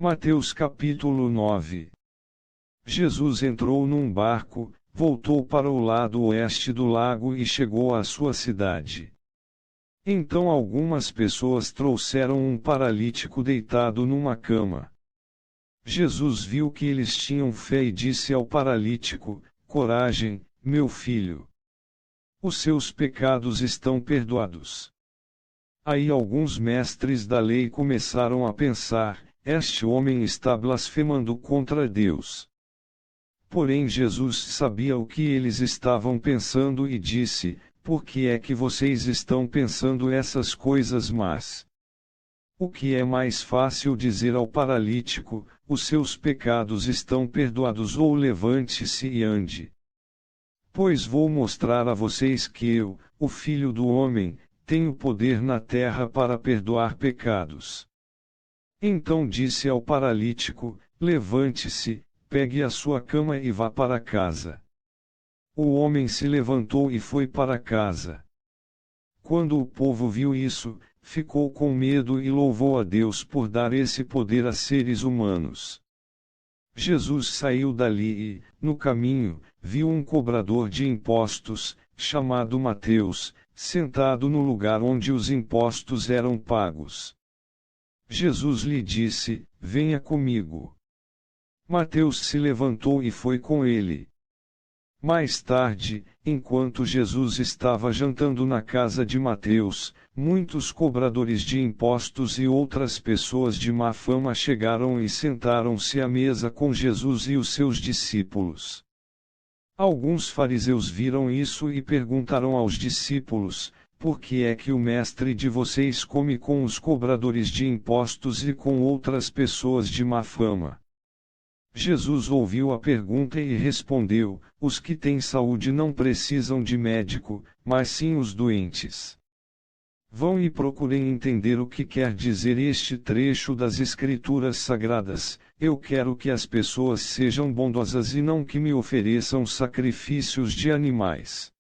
Mateus capítulo 9. Jesus entrou num barco, voltou para o lado oeste do lago e chegou à sua cidade. Então algumas pessoas trouxeram um paralítico deitado numa cama. Jesus viu que eles tinham fé e disse ao paralítico: Coragem, meu filho. Os seus pecados estão perdoados. Aí alguns mestres da lei começaram a pensar: este homem está blasfemando contra Deus. Porém Jesus sabia o que eles estavam pensando e disse: por que é que vocês estão pensando essas coisas más? O que é mais fácil dizer ao paralítico: os seus pecados estão perdoados, ou levante-se e ande? Pois vou mostrar a vocês que eu, o Filho do Homem, tenho poder na terra para perdoar pecados. Então disse ao paralítico: levante-se, pegue a sua cama e vá para casa. O homem se levantou e foi para casa. Quando o povo viu isso, ficou com medo e louvou a Deus por dar esse poder a seres humanos. Jesus saiu dali e, no caminho, viu um cobrador de impostos, chamado Mateus, sentado no lugar onde os impostos eram pagos. Jesus lhe disse: venha comigo. Mateus se levantou e foi com ele. Mais tarde, enquanto Jesus estava jantando na casa de Mateus, muitos cobradores de impostos e outras pessoas de má fama chegaram e sentaram-se à mesa com Jesus e os seus discípulos. Alguns fariseus viram isso e perguntaram aos discípulos: por que é que o mestre de vocês come com os cobradores de impostos e com outras pessoas de má fama? Jesus ouviu a pergunta e respondeu: os que têm saúde não precisam de médico, mas sim os doentes. Vão e procurem entender o que quer dizer este trecho das Escrituras Sagradas: eu quero que as pessoas sejam bondosas e não que me ofereçam sacrifícios de animais.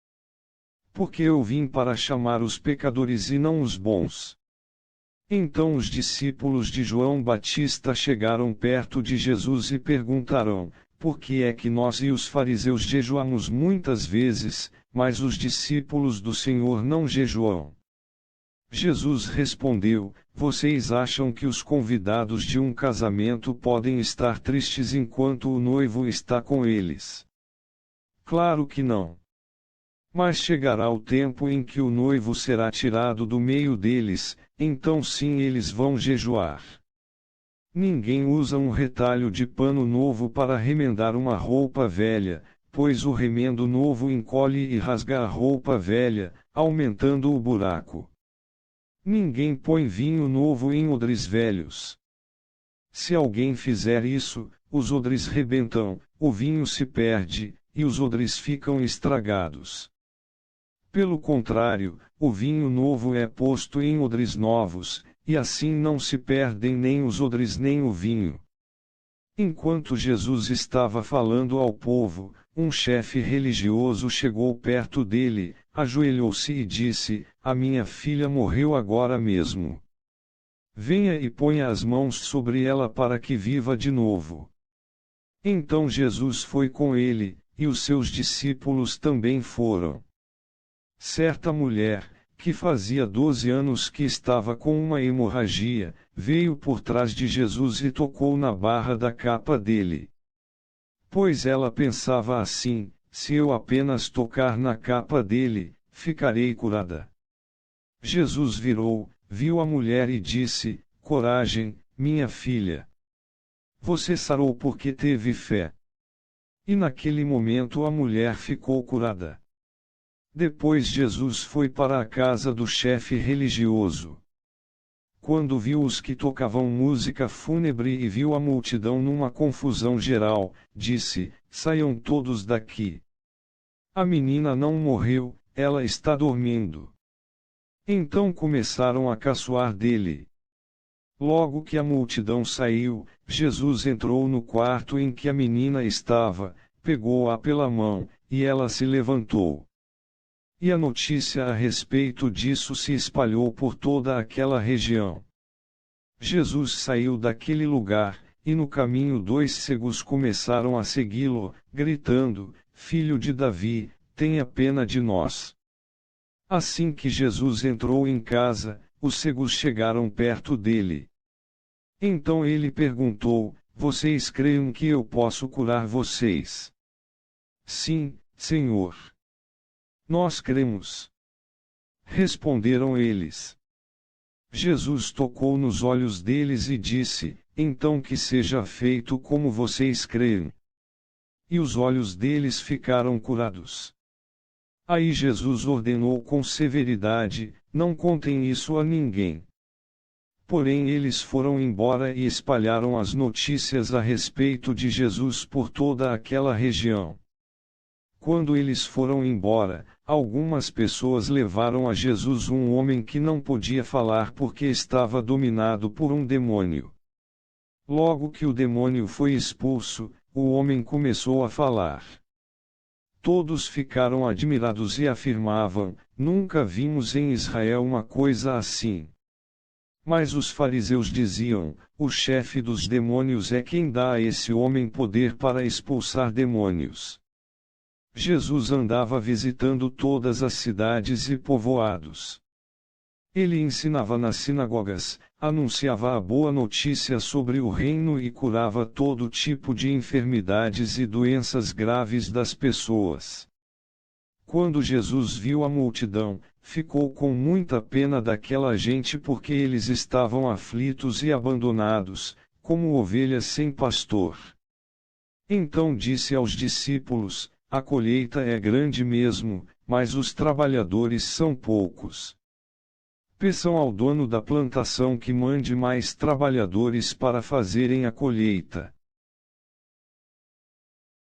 Porque eu vim para chamar os pecadores e não os bons. Então os discípulos de João Batista chegaram perto de Jesus e perguntaram: por que é que nós e os fariseus jejuamos muitas vezes, mas os discípulos do Senhor não jejuam? Jesus respondeu: vocês acham que os convidados de um casamento podem estar tristes enquanto o noivo está com eles? Claro que não. Mas chegará o tempo em que o noivo será tirado do meio deles, então sim eles vão jejuar. Ninguém usa um retalho de pano novo para remendar uma roupa velha, pois o remendo novo encolhe e rasga a roupa velha, aumentando o buraco. Ninguém põe vinho novo em odres velhos. Se alguém fizer isso, os odres rebentam, o vinho se perde, e os odres ficam estragados. Pelo contrário, o vinho novo é posto em odres novos, e assim não se perdem nem os odres nem o vinho. Enquanto Jesus estava falando ao povo, um chefe religioso chegou perto dele, ajoelhou-se e disse: a minha filha morreu agora mesmo. Venha e ponha as mãos sobre ela para que viva de novo. Então Jesus foi com ele, e os seus discípulos também foram. Certa mulher, que fazia 12 anos que estava com uma hemorragia, veio por trás de Jesus e tocou na barra da capa dele. Pois ela pensava assim: se eu apenas tocar na capa dele, ficarei curada. Jesus virou, viu a mulher e disse: coragem, minha filha. Você sarou porque teve fé. E naquele momento a mulher ficou curada. Depois Jesus foi para a casa do chefe religioso. Quando viu os que tocavam música fúnebre e viu a multidão numa confusão geral, disse: saiam todos daqui. A menina não morreu, ela está dormindo. Então começaram a caçoar dele. Logo que a multidão saiu, Jesus entrou no quarto em que a menina estava, pegou-a pela mão, e ela se levantou. E a notícia a respeito disso se espalhou por toda aquela região. Jesus saiu daquele lugar, e no caminho 2 cegos começaram a segui-lo, gritando: Filho de Davi, tenha pena de nós. Assim que Jesus entrou em casa, os cegos chegaram perto dele. Então ele perguntou: Vocês creem que eu posso curar vocês? Sim, Senhor. Nós cremos. Responderam eles. Jesus tocou nos olhos deles e disse: Então que seja feito como vocês creem. E os olhos deles ficaram curados. Aí Jesus ordenou com severidade: Não contem isso a ninguém. Porém eles foram embora e espalharam as notícias a respeito de Jesus por toda aquela região. Quando eles foram embora, algumas pessoas levaram a Jesus um homem que não podia falar porque estava dominado por um demônio. Logo que o demônio foi expulso, o homem começou a falar. Todos ficaram admirados e afirmavam: Nunca vimos em Israel uma coisa assim. Mas os fariseus diziam: O chefe dos demônios é quem dá a esse homem poder para expulsar demônios. Jesus andava visitando todas as cidades e povoados. Ele ensinava nas sinagogas, anunciava a boa notícia sobre o reino e curava todo tipo de enfermidades e doenças graves das pessoas. Quando Jesus viu a multidão, ficou com muita pena daquela gente porque eles estavam aflitos e abandonados, como ovelhas sem pastor. Então disse aos discípulos: A colheita é grande mesmo, mas os trabalhadores são poucos. Peçam ao dono da plantação que mande mais trabalhadores para fazerem a colheita.